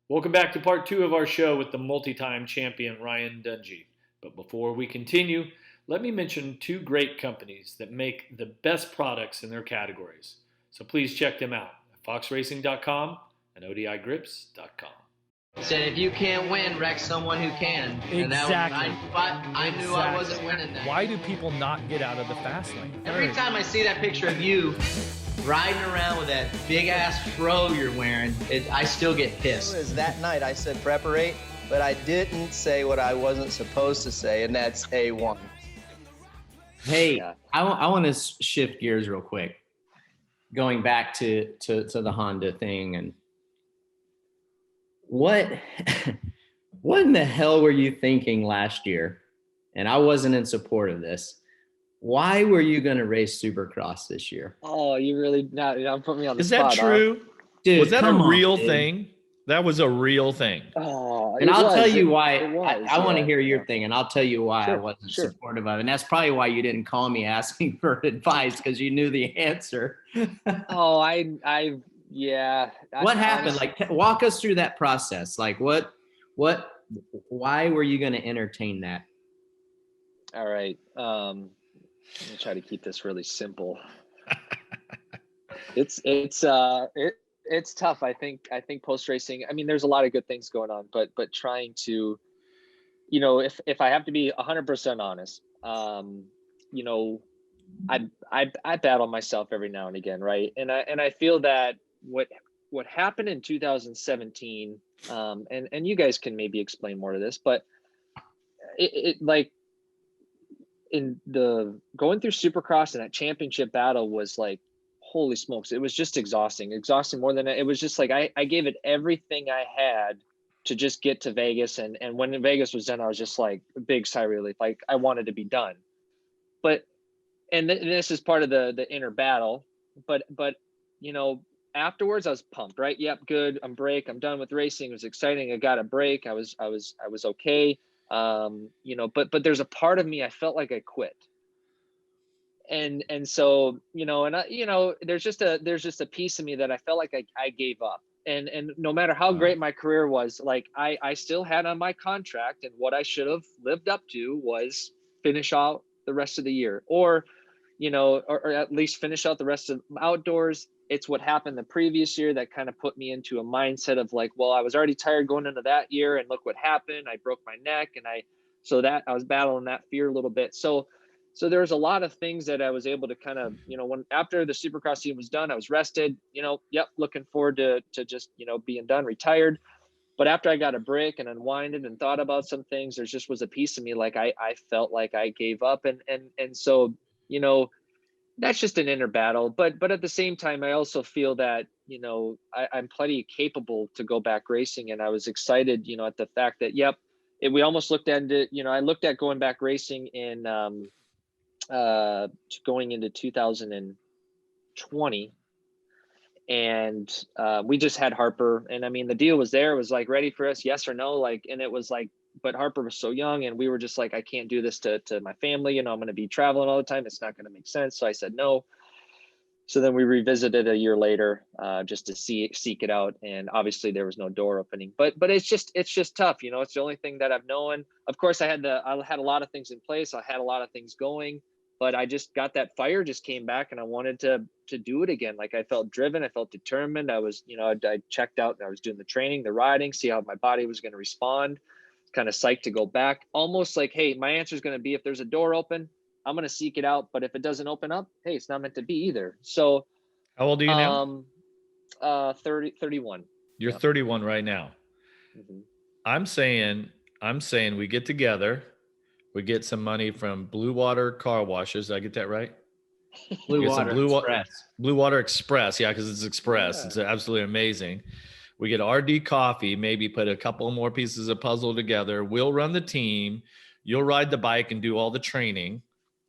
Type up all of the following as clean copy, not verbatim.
Welcome back to part two of our show with the multi-time champion Ryan Dungey. But before we continue, let me mention two great companies that make the best products in their categories. So please check them out at foxracing.com and odigrips.com. Said if you can't win, wreck someone who can. And Exactly. I knew I wasn't winning that. Why do people not get out of the fast lane? Every time I see that picture of you riding around with that big ass fro you're wearing, I still get pissed. It was that night I said preparate, but I didn't say what I wasn't supposed to say, and that's A1. Hey, I want to shift gears real quick. Going back to the Honda thing, and what in the hell were you thinking last year? And I wasn't in support of this. Why were you going to race Supercross this year? Oh, you really now put me on the Is spot. that true? Dude, was that a real dude. thing? That was a real thing. Oh, And I'll tell you why. I want to yeah. hear your thing, and I'll tell you why I wasn't supportive of it. And that's probably why you didn't call me asking for advice, because you knew the answer. Oh, yeah. What happened? Like, walk us through that process. Like, why were you going to entertain that? All right. Let me try to keep this really simple. It's tough. I think post racing. I mean, there's a lot of good things going on, but trying to, if I have to be 100% honest, I battle myself every now and again, right? And I feel that what happened in 2017, and you guys can maybe explain more to this, but it like in the going through Supercross and that championship battle was like, holy smokes, it was just exhausting more than it was just like I gave it everything I had to just get to Vegas, and when Vegas was done, I was just like a big sigh of relief, like I wanted to be done. But this is part of the inner battle, but afterwards I was pumped, right? Yep, good, I'm done with racing. It was exciting. I got a break. I was okay. But there's a part of me, I felt like I quit. And so, there's just a piece of me that I felt like I gave up. And no matter how great my career was, like I still had on my contract, and what I should have lived up to was finish out the rest of the year, or at least finish out the rest of outdoors. It's what happened the previous year that kind of put me into a mindset of like, well, I was already tired going into that year, and look what happened. I broke my neck, and I was battling that fear a little bit. So there's a lot of things that I was able to kind of, when after the Supercross season was done, I was rested, looking forward to just, being done, retired. But after I got a break and unwinded and thought about some things, there just was a piece of me like I felt like I gave up. And so, that's just an inner battle. But at the same time, I also feel that, I'm plenty capable to go back racing. And I was excited, at the fact that, we almost looked at it, I looked at going back racing in going into 2020. And we just had Harper, and I mean, the deal was there. It was like ready for us, yes or no, like, and it was like, but Harper was so young, and we were just like, I can't do this to my family, I'm going to be traveling all the time, it's not going to make sense. So I said no. So then we revisited a year later, just to seek it out, and obviously there was no door opening. But it's just tough, it's the only thing that I've known. Of course, I had a lot of things in place, I had a lot of things going, but I just got that fire just came back, and I wanted to do it again. Like, I felt driven, I felt determined. I was, I checked out, and I was doing the training, the riding, see how my body was going to respond. Kind of psyched to go back, almost like, hey, my answer is going to be, if there's a door open, I'm going to seek it out. But if it doesn't open up, hey, it's not meant to be either. So How old are you now? 31. You're 31 right now. Mm-hmm. I'm saying we get together, we get some money from Blue Water Car Washes. Did I get that right? Blue Water Express. Yeah, because it's express. Yeah. It's absolutely amazing. We get RD coffee, maybe put a couple more pieces of puzzle together. We'll run the team. You'll ride the bike and do all the training,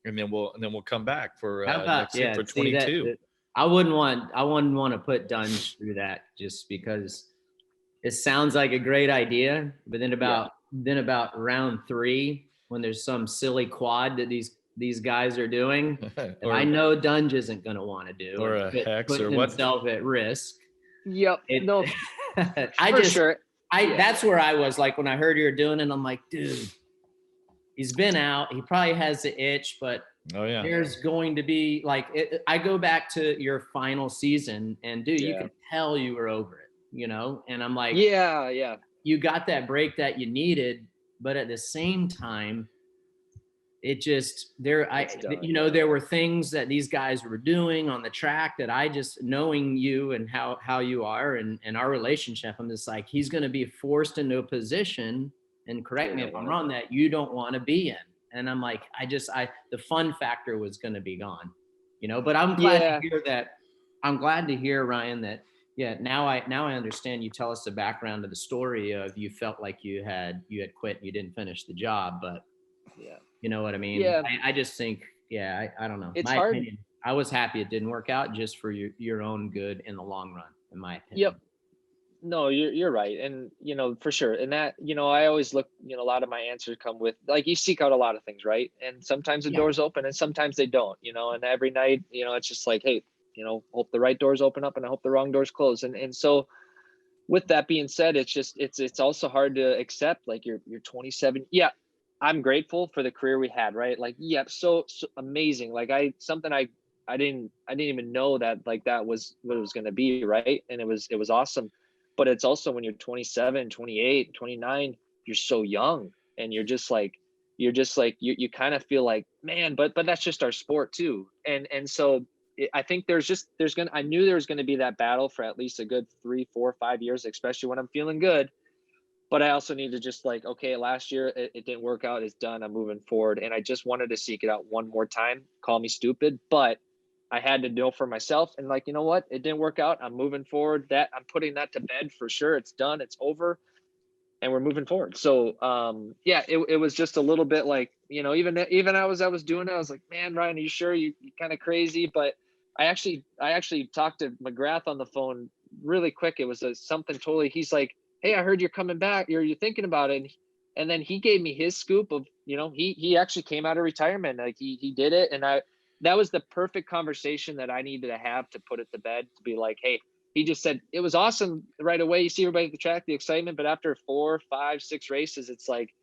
and then we'll come back for next year for 22. I wouldn't want to put Dunge through that, just because it sounds like a great idea, but then about round 3, when there's some silly quad that these guys are doing, that I know Dunge isn't going to want to do, or a hex, put or what? himself at risk. Yep. I That's where I was like, when I heard you were doing it, I'm like, dude, he's been out. He probably has the itch, but there's going to be like, I go back to your final season and dude, you could tell you were over it, you know? And I'm like, you got that break that you needed, but at the same time, it just there were things that these guys were doing on the track that I just, knowing you and how you are and our relationship, I'm just like, he's going to be forced into a position, and correct me if I'm wrong, that you don't want to be in. And I'm like, the fun factor was going to be gone, you know, but I'm glad to hear that. I'm glad to hear, Ryan, that, now I understand. You tell us the background of the story of you felt like you had quit and you didn't finish the job, but you know what I mean? Yeah. I just think, I don't know. It's my hard. opinion, I was happy it didn't work out, just for your own good in the long run, in my opinion. Yep. No, you're right. And, you know, for sure. And that, you know, I always look, you know, a lot of my answers come with, like, you seek out a lot of things, right? And sometimes the doors open and sometimes they don't, you know, and every night, you know, it's just like, hey, you know, hope the right doors open up and I hope the wrong doors close. And so with that being said, it's just, it's also hard to accept, like, you're 27. Yeah. I'm grateful for the career we had, right? Like, so amazing. Like I didn't even know that, like, that was what it was going to be. Right. And it was awesome. But it's also, when you're 27, 28, 29, you're so young, and you kind of feel like, man, but that's just our sport too. And so I think I knew there was going to be that battle for at least a good 3, 4, 5 years, especially when I'm feeling good. But I also need to just, like, okay, last year it didn't work out. It's done. I'm moving forward. And I just wanted to seek it out one more time. Call me stupid, but I had to know for myself, and, like, you know what? It didn't work out. I'm moving forward. That I'm putting that to bed for sure. It's done. It's over. And we're moving forward. So, it was just a little bit like, you know, even I was doing it, I was like, man, Ryan, are you sure? You kind of crazy? But I actually talked to McGrath on the phone really quick. It was something totally, he's like, hey, I heard you're coming back. You're thinking about it. And then he gave me his scoop of, you know, he actually came out of retirement. Like he did it. And that was the perfect conversation that I needed to have to put it to bed, to be like, hey, he just said, it was awesome right away. You see everybody at the track, the excitement, but after 4, 5, 6 races, it's like,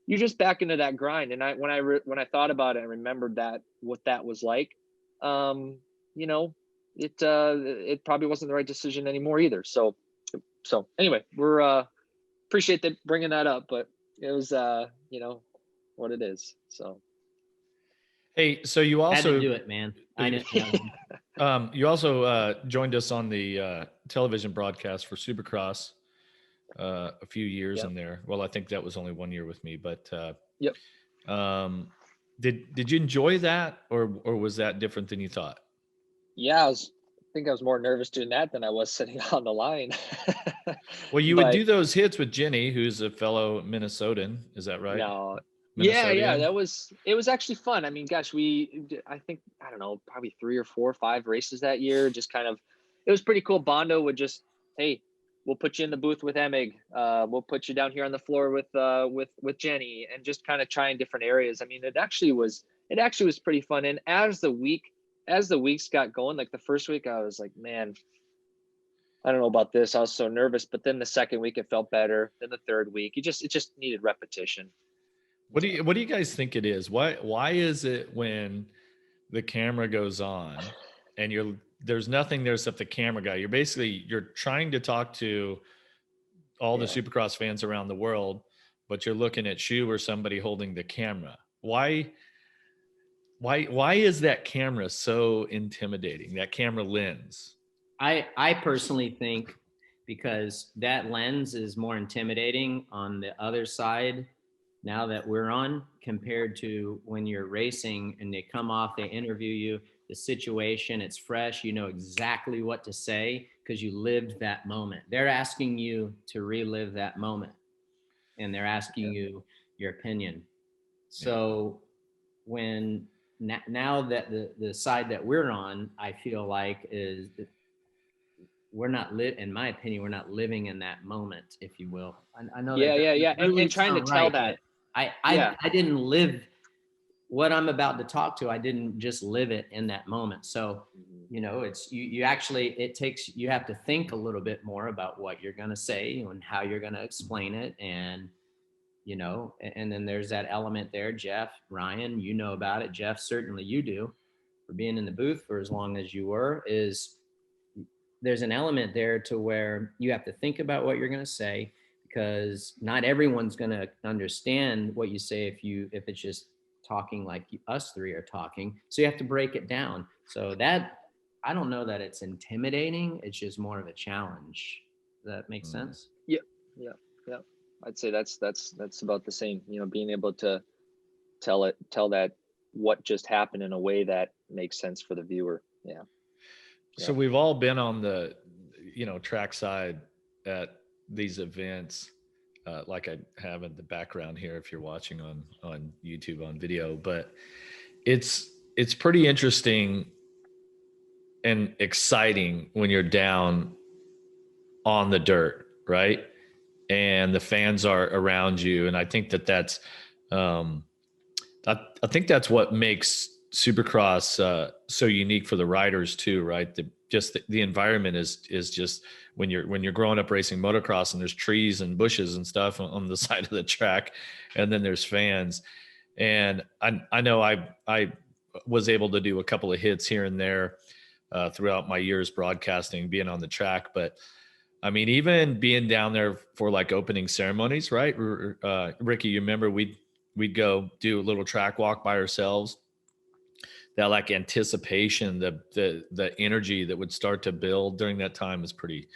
you're just back into that grind. And when I thought about it, I remembered what that was like. You know, it probably wasn't the right decision anymore either. So anyway, we're appreciate that bringing that up, but it was you know what it is. So hey, so you also had to do it, man. I know. You also joined us on the television broadcast for Supercross a few years in there. Well, I think that was only 1 year with me, but did you enjoy that, or was that different than you thought? Yeah, I think I was more nervous doing that than I was sitting on the line. Well, you would do those hits with Jenny, who's a fellow Minnesotan. Is that right? No. Yeah, it was actually fun. I mean, gosh, I think, I don't know, probably 3 or 4 or 5 races that year. Just kind of, it was pretty cool. Bondo would just, hey, we'll put you in the booth with Emig. We'll put you down here on the floor with Jenny, and just kind of trying different areas. I mean, it actually was pretty fun. And as the weeks got going, like the first week, I was like, man, I don't know about this. I was so nervous. But then the second week, it felt better. Then the third week, it just needed repetition. What do you guys think it is? Why is it when the camera goes on and there's nothing there except the camera guy? You're trying to talk to all the Supercross fans around the world, but you're looking at Shu or somebody holding the camera. Why is that camera so intimidating? That camera lens? I personally think because that lens is more intimidating on the other side now that we're on, compared to when you're racing and they come off, they interview you, the situation, it's fresh, you know exactly what to say because you lived that moment. They're asking you to relive that moment, and they're asking you your opinion. So when now that the side that we're on, I feel like is we're not in my opinion, we're not living in that moment, if you will. I know. Yeah. And trying to tell that. I didn't live what I'm about to talk to, I didn't just live it in that moment. So, you know, it's you actually, you have to think a little bit more about what you're going to say and how you're going to explain it. And, you know, and then there's that element there. Jeff, Ryan, you know about it. Jeff, certainly you do, for being in the booth for as long as you were, is there's an element there to where you have to think about what you're going to say, because not everyone's going to understand what you say if it's just talking like us three are talking. So you have to break it down. So that, I don't know that it's intimidating. It's just more of a challenge. Does that make sense? Yeah. I'd say that's about the same. You know, being able to tell that what just happened in a way that makes sense for the viewer. Yeah. So we've all been on the, you know, trackside at these events, like I have in the background here, if you're watching on YouTube on video, but it's pretty interesting and exciting when you're down on the dirt, right? And the fans are around you. And I think that's, I think that's what makes Supercross so unique for the riders too, right? The environment is just, when you're growing up racing motocross, and there's trees and bushes and stuff on the side of the track, and then there's fans. And I know I was able to do a couple of hits here and there throughout my years broadcasting, being on the track, but I mean, even being down there for like opening ceremonies, right? Ricky, you remember we'd go do a little track walk by ourselves. That like anticipation, the energy that would start to build during that time is pretty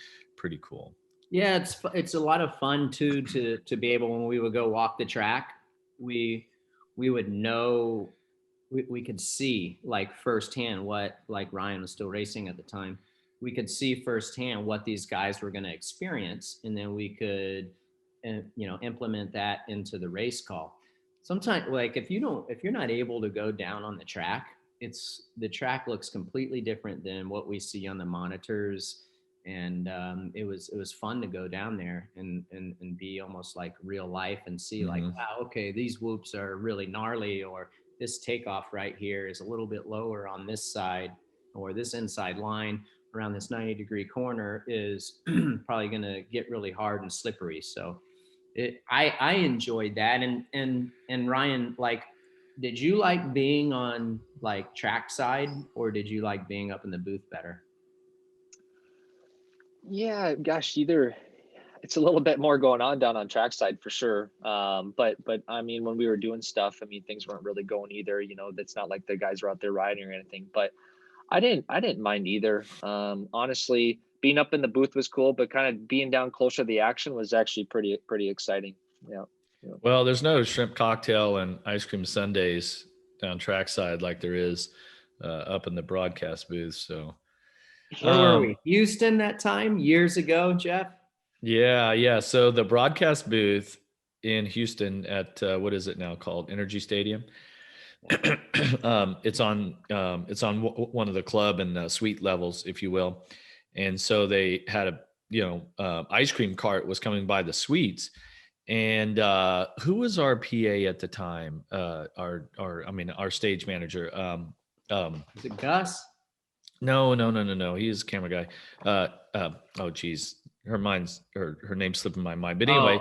cool. Yeah, it's a lot of fun too to be able, when we would go walk the track, we would know, we could see like firsthand what, like Ryan was still racing at the time, we could see firsthand what these guys were going to experience, and then we could, you know, implement that into the race call. Sometimes, like if you're not able to go down on the track, the track looks completely different than what we see on the monitors. And it was fun to go down there and be almost like real life, and see like, wow, okay, these whoops are really gnarly, or this takeoff right here is a little bit lower on this side, or this inside line around this 90-degree corner is probably going to get really hard and slippery. So I enjoyed that. And Ryan, like, did you like being on like trackside, or did you like being up in the booth better? Yeah, gosh, either. It's a little bit more going on down on trackside for sure. But I mean, when we were doing stuff, I mean, things weren't really going either. You know, that's not like the guys were out there riding or anything. But I didn't mind either. Honestly, being up in the booth was cool, but kind of being down closer to the action was actually pretty exciting. Yeah. Well, there's no shrimp cocktail and ice cream sundaes down trackside like there is up in the broadcast booth. So where were we? Houston that time, years ago, Jeff? Yeah. So the broadcast booth in Houston at what is it now called? Energy Stadium. It's on one of the club and suite levels, if you will. And so they had a ice cream cart was coming by the suites. And who was our PA at the time? Our stage manager. Is it Gus? No. He's a camera guy. Oh geez, her name's slipping my mind. But anyway,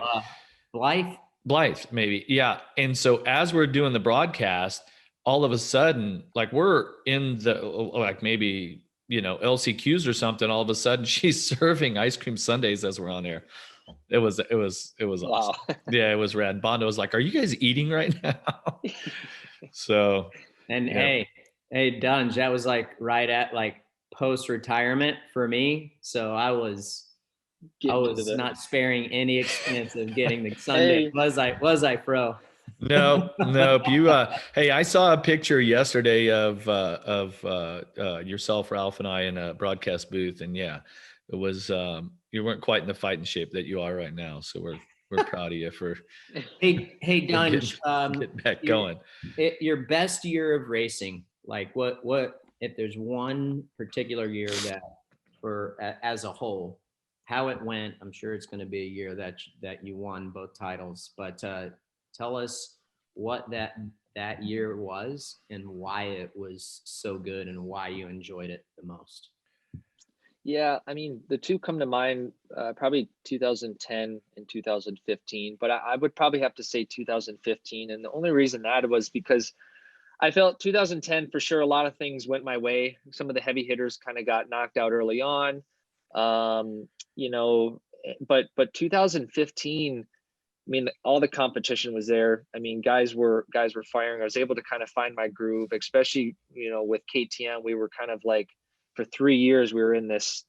Blythe, maybe. Yeah. And so as we're doing the broadcast, all of a sudden, like we're in the, like maybe, LCQs or something. All of a sudden she's serving ice cream sundaes as we're on air. It was awesome. Wow. Yeah, it was rad. Bondo was like, "Are you guys eating right now?" So, and hey, Dunge, that was like right at like post-retirement for me. So I was not sparing any expense of getting the Sunday. Hey. Was I, Fro? Nope. You, hey, I saw a picture yesterday of yourself, Ralph, and I in a broadcast booth, and yeah, it was. You weren't quite in the fighting shape that you are right now, so we're proud of you for. Hey, Dunge, get back going. Your best year of racing, like what if there's one particular year that for as a whole, how it went? I'm sure it's going to be a year that you won both titles, but tell us what that that year was and why it was so good and why you enjoyed it the most? Yeah, I mean, the two come to mind, probably 2010 and 2015, but I would probably have to say 2015. And the only reason that was because I felt 2010 for sure, a lot of things went my way. Some of the heavy hitters kind of got knocked out early on. You know, but 2015, I mean, all the competition was there. I mean, guys were firing. I was able to kind of find my groove, especially, you know, with KTM. We were kind of like, for 3 years, we were in this,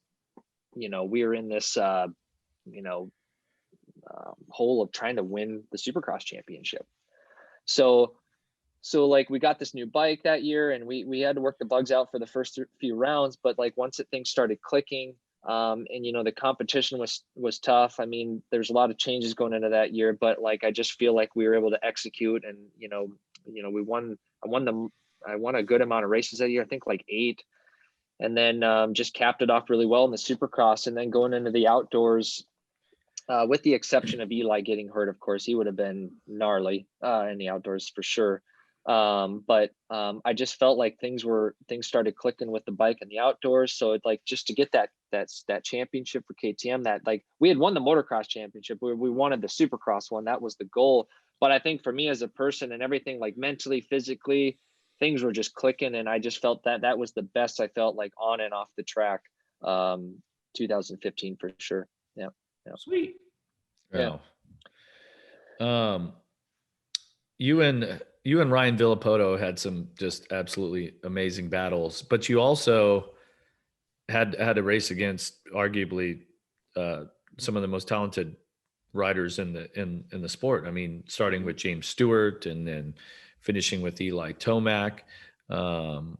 you know, you know, hole of trying to win the Supercross championship. So like we got this new bike that year, and we had to work the bugs out for the first few rounds. But like once things started clicking, and you know, the competition was tough. I mean, there's a lot of changes going into that year, but like I just feel like we were able to execute, and you know, I won a good amount of races that year. I think like 8, and then just capped it off really well in the Supercross, and then going into the outdoors. With the exception of Eli getting hurt, of course, he would have been gnarly in the outdoors for sure. But I just felt like things started clicking with the bike in the outdoors. So it, like, just to get that championship for KTM, that like we had won the motocross championship, we wanted the Supercross one. That was the goal. But I think for me as a person and everything, like mentally, physically, things were just clicking, and I just felt that was the best I felt like on and off the track. 2015 for sure. Yeah. Sweet. Yeah. You and Ryan Villapoto had some just absolutely amazing battles, but you also had a race against arguably some of the most talented riders in the sport. I mean, starting with James Stewart and then finishing with Eli Tomac. Can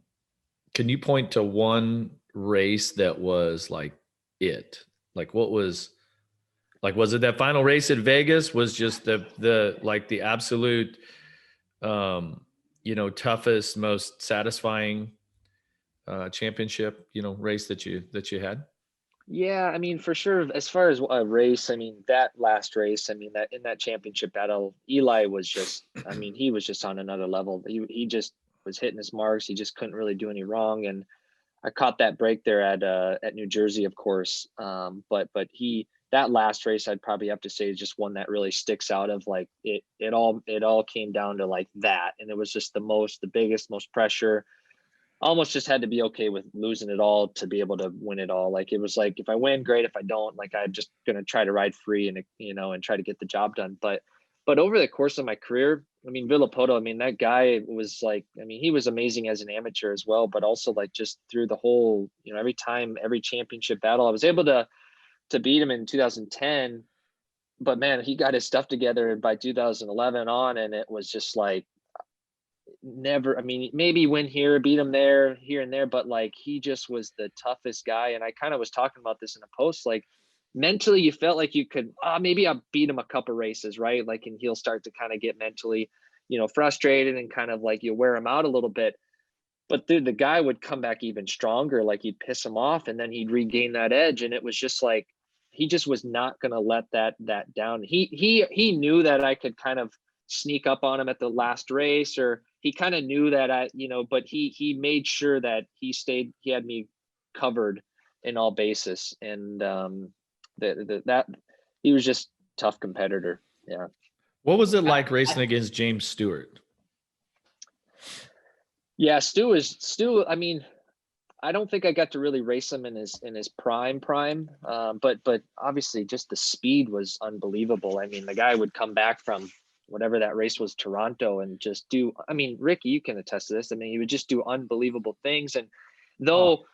you point to one race that was like it? Like what was it that final race at Vegas was just the absolute you know, toughest, most satisfying championship, you know, race that you had? Yeah, I mean, for sure. As far as a race, I mean, that last race, I mean, that in that championship battle, Eli was just, I mean, he was just on another level. He just was hitting his marks. He just couldn't really do any wrong. And I caught that break there at New Jersey, of course. But that last race, I'd probably have to say is just one that really sticks out of like it all came down to like that. And it was just the biggest, most pressure. Almost just had to be okay with losing it all to be able to win it all. Like it was like, if I win, great. If I don't, like I'm just gonna try to ride free and, you know, and try to get the job done. But over the course of my career, I mean, Villapoto, I mean, that guy was like, I mean, he was amazing as an amateur as well, but also like just through the whole, you know, every championship battle, I was able to beat him in 2010. But man, he got his stuff together by 2011 on, and it was just like, never, I mean, maybe win here, beat him there, here and there, but like he just was the toughest guy. And I kind of was talking about this in a post, like mentally you felt like you could maybe I'll beat him a couple races, right? Like, and he'll start to kind of get mentally, you know, frustrated and kind of like you wear him out a little bit. But dude, the guy would come back even stronger. Like he'd piss him off and then he'd regain that edge. And it was just like, he just was not going to let that down. He knew that I could kind of sneak up on him at the last race, or he kind of knew that but he made sure that he had me covered in all bases. And that he was just a tough competitor. Yeah. What was it like racing against James Stewart? Yeah, Stu. I mean, I don't think I got to really race him in his prime. But obviously just the speed was unbelievable. I mean, the guy would come back from whatever that race was, Toronto, and just do, I mean, Ricky, you can attest to this. I mean, he would just do unbelievable things. And though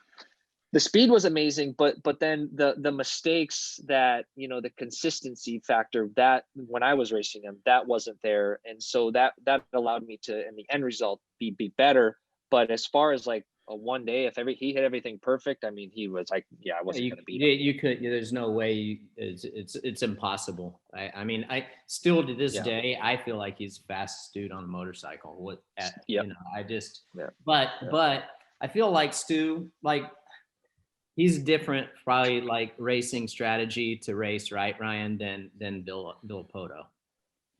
the speed was amazing, but then the mistakes that, you know, the consistency factor that when I was racing him, that wasn't there. And so that allowed me to, in the end result, be better. But as far as like a one day, if he hit everything perfect, I mean, he was like, yeah, I wasn't going to beat him. You could, there's no way it's impossible. I mean, I still to this day, I feel like he's the fastest dude on a motorcycle. You know, I just, but I feel like Stu, like he's different, probably like racing strategy to race, right, Ryan, than Villapoto.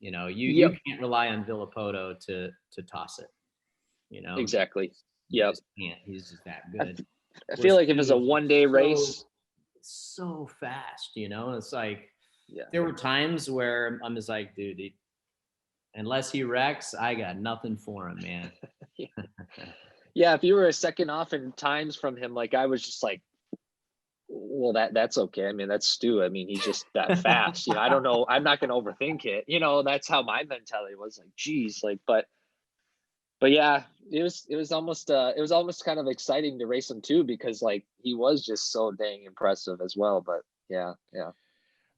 You know, you Yep. can't rely on Villapoto to toss it. You know, Exactly. you Yep. just can't. He's just that I, good. I feel like if it's a one-day race, so fast, you know, it's like yeah. there were times where I'm just like, dude, unless he wrecks, I got nothing for him, man. Yeah, if you were a second off in times from him, like I was just like, well, that's okay. I mean, that's Stu. I mean, he's just that fast. You know, I don't know. I'm not going to overthink it. You know, that's how my mentality was. Like, geez, like, but yeah, it was almost kind of exciting to race him too, because like he was just so dang impressive as well. But yeah.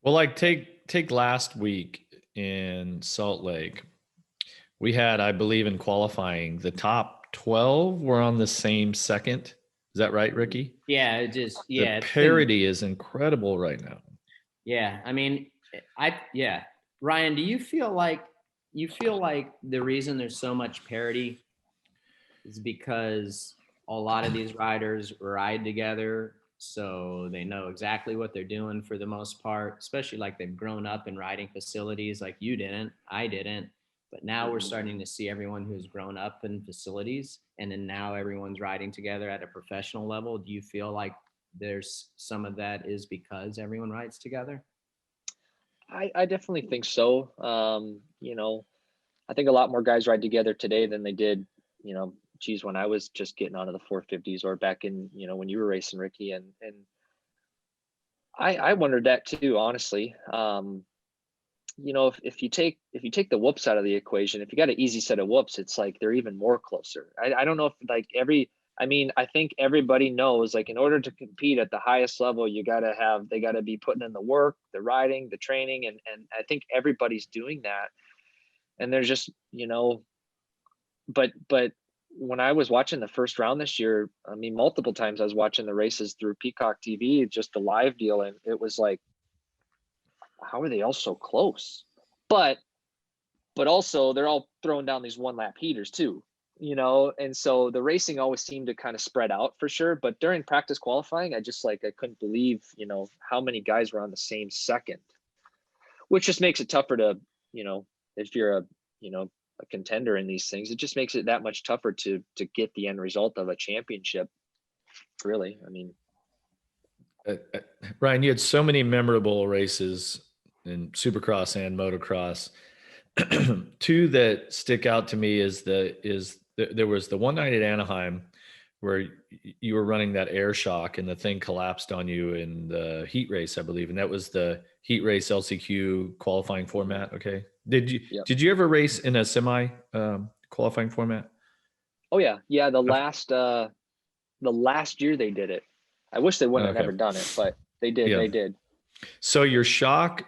Well, like take last week in Salt Lake. We had, I believe, in qualifying, the top 12 were on the same second. Is that right, Ricky? Yeah, The parity is incredible right now. Yeah, I mean, Ryan, do you feel like the reason there's so much parity is because a lot of these riders ride together, so they know exactly what they're doing for the most part, especially like they've grown up in riding facilities like you didn't, I didn't. But now we're starting to see everyone who's grown up in facilities, and then now everyone's riding together at a professional level. Do you feel like there's some of that is because everyone rides together? I definitely think so. You know, I think a lot more guys ride together today than they did, you know, geez, when I was just getting onto the 450s, or back in, you know, when you were racing, Ricky. And I wondered that too, honestly. You know, if you take the whoops out of the equation, if you got an easy set of whoops, it's like they're even more closer. I don't know if like I think everybody knows, like, in order to compete at the highest level, they got to be putting in the work, the riding, the training. And I think everybody's doing that. And there's just, you know, but when I was watching the first round this year, I mean, multiple times I was watching the races through Peacock TV, just the live deal. And it was like, how are they all so close? But also they're all throwing down these one lap heaters too, you know? And so the racing always seemed to kind of spread out for sure. But during practice qualifying, I couldn't believe, you know, how many guys were on the same second, which just makes it tougher to, you know, if you're a contender in these things, it just makes it that much tougher to get the end result of a championship. Really. I mean, Ryan, you had so many memorable races in Supercross and Motocross. Two that stick out to me there was the one night at Anaheim where you were running that air shock and the thing collapsed on you in the heat race, I believe, and that was the heat race LCQ qualifying format. Okay, did you ever race in a semi qualifying format? Oh yeah, the last year they did it. I wish they wouldn't have never done it, but they did. Yeah. They did. So your shock,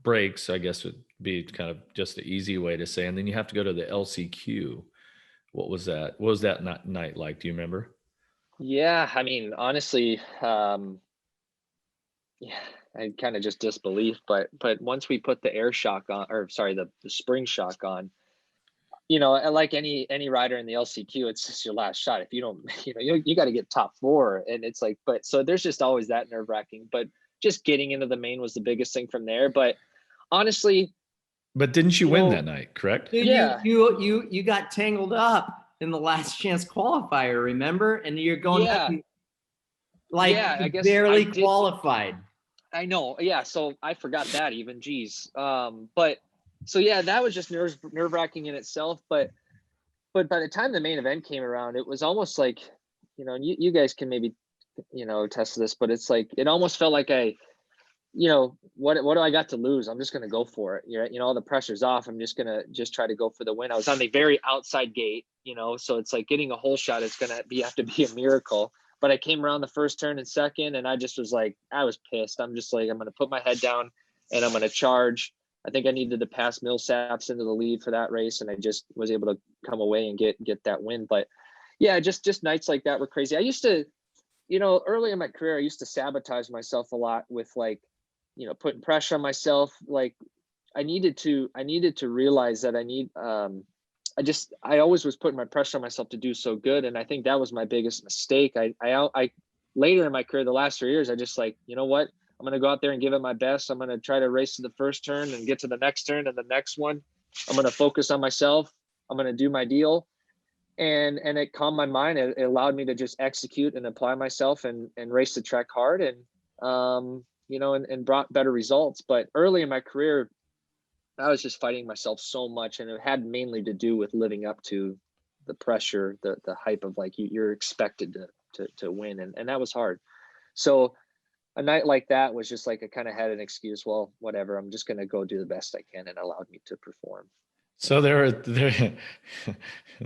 breaks, I guess would be kind of just the easy way to say. And then you have to go to the LCQ. What was that? What was that night like? Do you remember? Yeah, I mean, honestly, I kind of just disbelief. But once we put the air shock on, or sorry, the spring shock on, you know, like any rider in the LCQ, it's just your last shot. If you don't, you know, you got to get top 4, and it's like, but so there's just always that nerve wracking. But just getting into the main was the biggest thing from there. But honestly, but didn't you win that night? Correct? Dude, yeah. You got tangled up in the last chance qualifier, remember? And you're going up, I guess barely qualified. I know. Yeah. So I forgot that even. Geez. But so yeah, that was just nerve wracking in itself. But by the time the main event came around, it was almost like, you know, and you guys can maybe, you know, test this, but it's like, it almost felt like you know, what do I got to lose? I'm just going to go for it. You know, all the pressure's off. I'm just going to try to go for the win. I was on the very outside gate, you know, so it's like getting a hole shot is going to have to be a miracle. But I came around the first turn and second, and I just was like, I was pissed. I'm just like, I'm going to put my head down and I'm going to charge. I think I needed to pass Millsaps into the lead for that race, and I just was able to come away and get that win. But yeah, just nights like that were crazy. I used to, you know, early in my career, I used to sabotage myself a lot with, like, you know, putting pressure on myself. Like I needed to realize that I always was putting my pressure on myself to do so good. And I think that was my biggest mistake. I later in my career, the last 3 years, I just like, you know what, I'm going to go out there and give it my best. I'm going to try to race to the first turn and get to the next turn and the next one. I'm going to focus on myself. I'm going to do my deal. And it calmed my mind. It allowed me to just execute and apply myself and race the track hard and, and brought better results. But early in my career, I was just fighting myself so much. And it had mainly to do with living up to the pressure, the hype of like, you're expected to win. And that was hard. So a night like that was just like, I kind of had an excuse. Well, whatever, I'm just going to go do the best I can, and allowed me to perform. So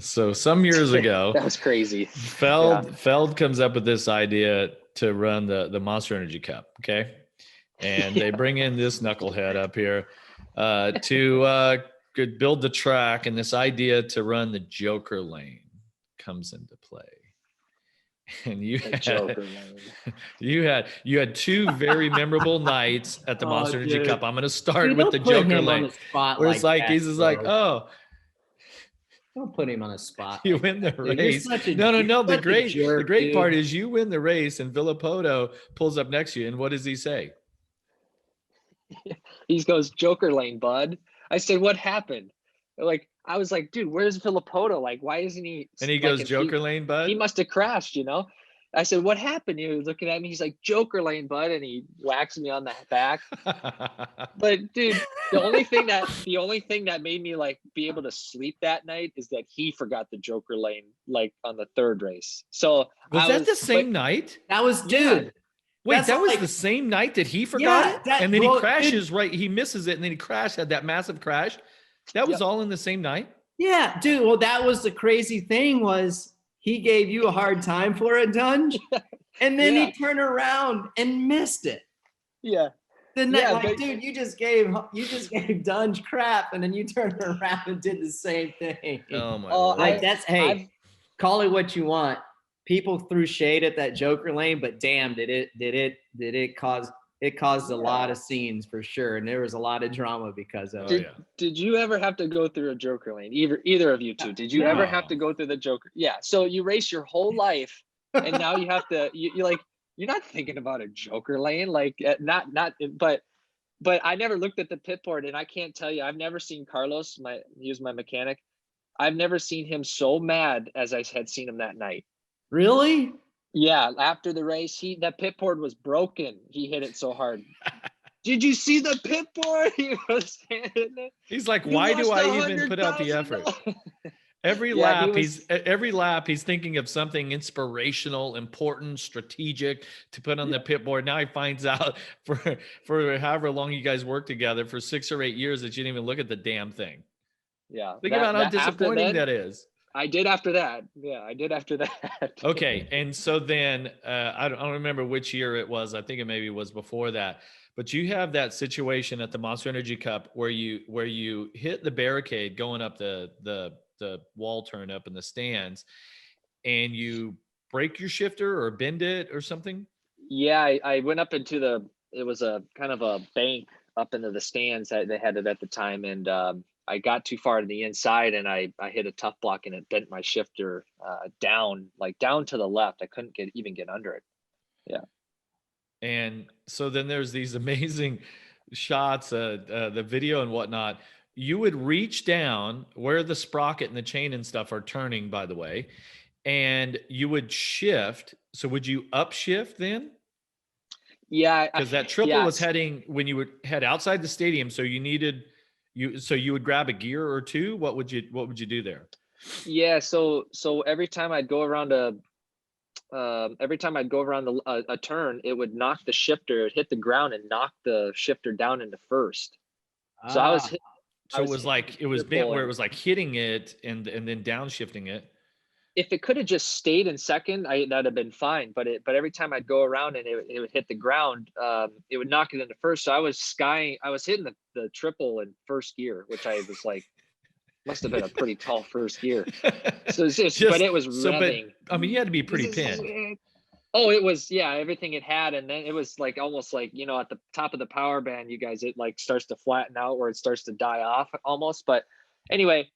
so some years ago, that was crazy. Feld comes up with this idea to run the Monster Energy Cup. Okay. And they bring in this knucklehead up here to build the track, and this idea to run the Joker lane comes into play. And you had two very memorable nights at the Monster Energy Cup. I'm going to start with the Joker lane, where it's like he's just like, oh, don't put him on a spot. You win the race. No. The great part is you win the race, and Villapoto pulls up next to you, and what does he say? He goes, Joker lane, bud. I said, what happened? Like, I was like, dude, where's Villapoto? Like, why isn't he? And he goes, Joker lane, bud. He must have crashed, I said, what happened? He was looking at me. He's like, Joker lane, bud. And he whacks me on the back. But dude, the only thing that made me like be able to sleep that night is that he forgot the Joker lane, like on the third race. So was that the same night? That was, dude. Wait, that was the same night that he forgot it? And then he crashes, right? He misses it, and then he crashed, had that massive crash. That was all in the same night? Yeah, dude. Well, that was the crazy thing, was he gave you a hard time for it, Dunge, and then he turned around and missed it. Yeah. Then dude, you just gave Dunge crap, and then you turned around and did the same thing. Oh my God. Like call it what you want. People threw shade at that Joker lane, but damn, did it caused a lot of scenes for sure, and there was a lot of drama because of it. Did you ever have to go through a Joker lane? Either of you two? Did you ever have to go through the Joker? Yeah. So you race your whole life, and now you have to. You're not thinking about a Joker lane, like but I never looked at the pit board, and I can't tell you. I've never seen Carlos, my mechanic. I've never seen him so mad as I had seen him that night. Really? Yeah, after the race, that pit board was broken. He hit it so hard. Did you see the pit board? He was standing there. He's like, why do I even put out the effort? Every lap, he's thinking of something inspirational, important, strategic to put on the pit board. Now he finds out for however long you guys worked together, for 6 or 8 years, that you didn't even look at the damn thing. Yeah. Think about how disappointing that is. I did after that. Yeah, I did after that. Okay. And so then I don't remember which year it was. I think it maybe was before that. But you have that situation at the Monster Energy Cup where you hit the barricade going up the wall turn up in the stands, and you break your shifter or bend it or something. Yeah, I went up into it was a kind of a bank up into the stands that they had it at the time, and I got too far to the inside, and I hit a tough block, and it bent my shifter down to the left. I couldn't even get under it. Yeah. And so then there's these amazing shots, the video and whatnot. You would reach down where the sprocket and the chain and stuff are turning, by the way, and you would shift. So would you upshift then? Yeah. Because that triple was heading when you would head outside the stadium. So you would grab a gear or two. What would you do there? Yeah. So every time I'd go around a turn, it would knock the shifter, it hit the ground and knock the shifter down into first. So I was it was bent where it was like hitting it and then downshifting it. If it could have just stayed in second, that'd have been fine. But every time I'd go around and it would hit the ground, it would knock it into first. So I was hitting the triple in first gear, which I was like, must have been a pretty tall first gear. So it's but it was revving. But, I mean, you had to be pretty pinned. Oh, it was, everything it had. And then it was like almost like, at the top of the power band, you guys, it like starts to flatten out where it starts to die off almost. But anyway,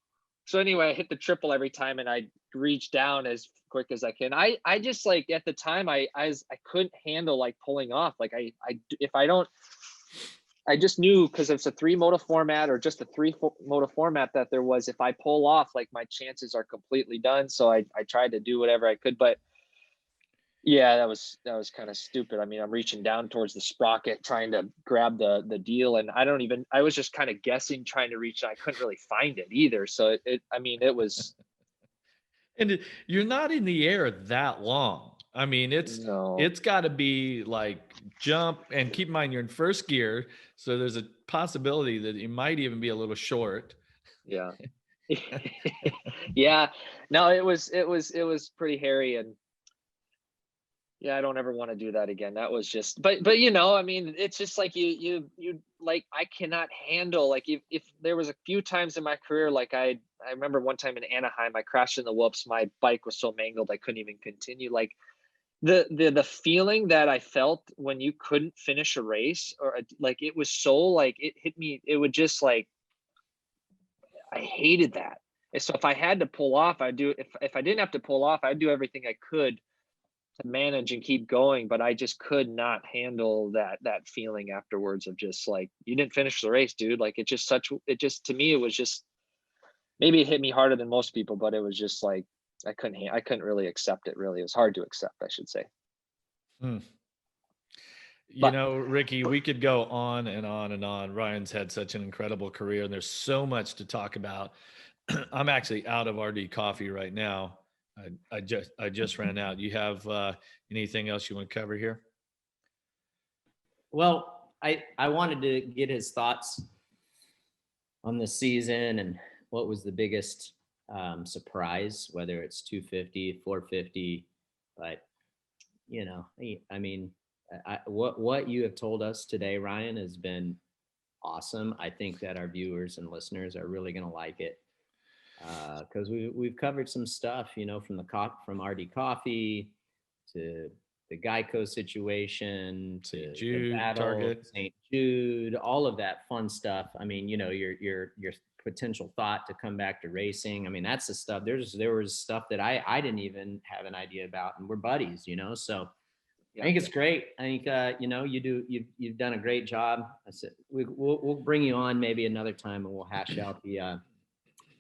I hit the triple every time, and I reach down as quick as I can. I just like at the time I couldn't handle like pulling off. Like if I don't, I just knew because it's a 3-moto format or just a 3-moto format that there was, if I pull off, like my chances are completely done. So I tried to do whatever I could, but yeah, that was kind of stupid. I mean, I'm reaching down towards the sprocket, trying to grab the deal. And I was just kind of guessing, trying to reach, and I couldn't really find it either. So it was. And you're not in the air that long. I mean, it's got to be like jump, and keep in mind you're in first gear, so there's a possibility that you might even be a little short. Yeah. Yeah. No, it was pretty hairy, and yeah, I don't ever want to do that again. That was just, but I mean, it's just like you like, I cannot handle, like if there was a few times in my career, like I remember one time in Anaheim, I crashed in the whoops. My bike was so mangled, I couldn't even continue. Like the feeling that I felt when you couldn't finish a race, or like, it was so like, it hit me. It would just like, I hated that. And so if I had to pull off, I'd do, if I didn't have to pull off, I'd do everything I could to manage and keep going, but I just could not handle that feeling afterwards of just like, you didn't finish the race, dude. Like it just to me, it was just, maybe it hit me harder than most people, but it was just like, I couldn't really accept it. Really, it was hard to accept, I should say. Ricky, we could go on and on and on. Ryan's had such an incredible career, and there's so much to talk about. I'm actually out of RD coffee right now. I just ran out. You have anything else you want to cover here? Well, I wanted to get his thoughts on the season and what was the biggest surprise, whether it's 250, 450, but I mean, what you have told us today, Ryan, has been awesome. I think that our viewers and listeners are really going to like it. Because we've covered some stuff, from RD Coffee to the Geico situation to Jude, the battle, Target, St. Jude, all of that fun stuff. I mean, your potential thought to come back to racing. I mean, that's the stuff. There was stuff that I didn't even have an idea about, and we're buddies, So I think it's great. I think you've done a great job. I said we'll bring you on maybe another time, and we'll hash out the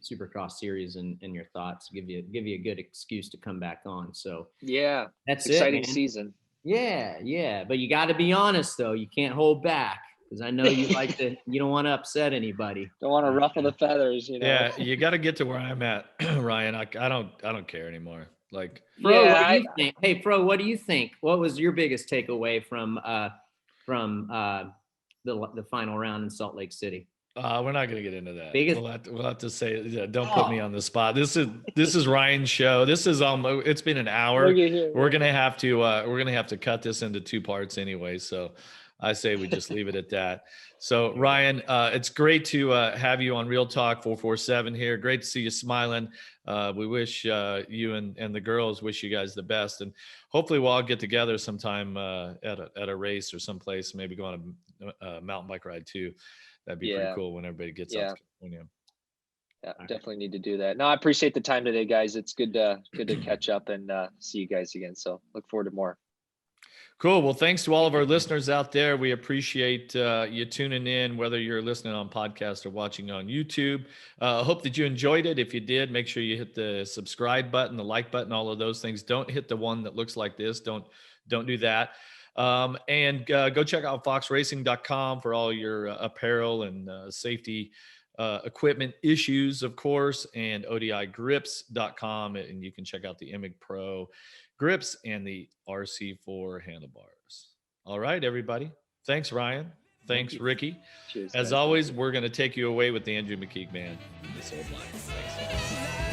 Supercross series and your thoughts, give you a good excuse to come back on. So yeah, that's exciting it, man. season. Yeah. But you got to be honest though. You can't hold back, because I know you you don't want to upset anybody. Don't want to ruffle the feathers, Yeah, you got to get to where I'm at, Ryan. I don't care anymore. Like, Fro, what do you think? Hey, Fro, what do you think? What was your biggest takeaway from the final round in Salt Lake City? We're not going to get into that. We'll have to say, don't put me on the spot. This is Ryan's show. This is it's been an hour. We're going to have to cut this into 2 parts anyway. So I say we just leave it at that. So Ryan, it's great to have you on Real Talk 447 here. Great to see you smiling. We wish you and the girls, wish you guys the best, and hopefully we'll all get together sometime at a race or someplace, maybe go on a mountain bike ride too. That'd be pretty cool when everybody gets out to California. Yeah, definitely need to do that. No, I appreciate the time today, guys. It's good to catch up and see you guys again. So look forward to more. Cool. Well, thanks to all of our listeners out there. We appreciate you tuning in, whether you're listening on podcast or watching on YouTube. I hope that you enjoyed it. If you did, make sure you hit the subscribe button, the like button, all of those things. Don't hit the one that looks like this. Don't do that. And go check out foxracing.com for all your apparel and safety equipment issues, of course, and odigrips.com. And you can check out the Emig Pro grips and the RC4 handlebars. All right, everybody. Thanks, Ryan. Thanks, Ricky. Cheers, As guys. always, we're going to take you away with the Andrew McKeague Band. This old life. Thanks.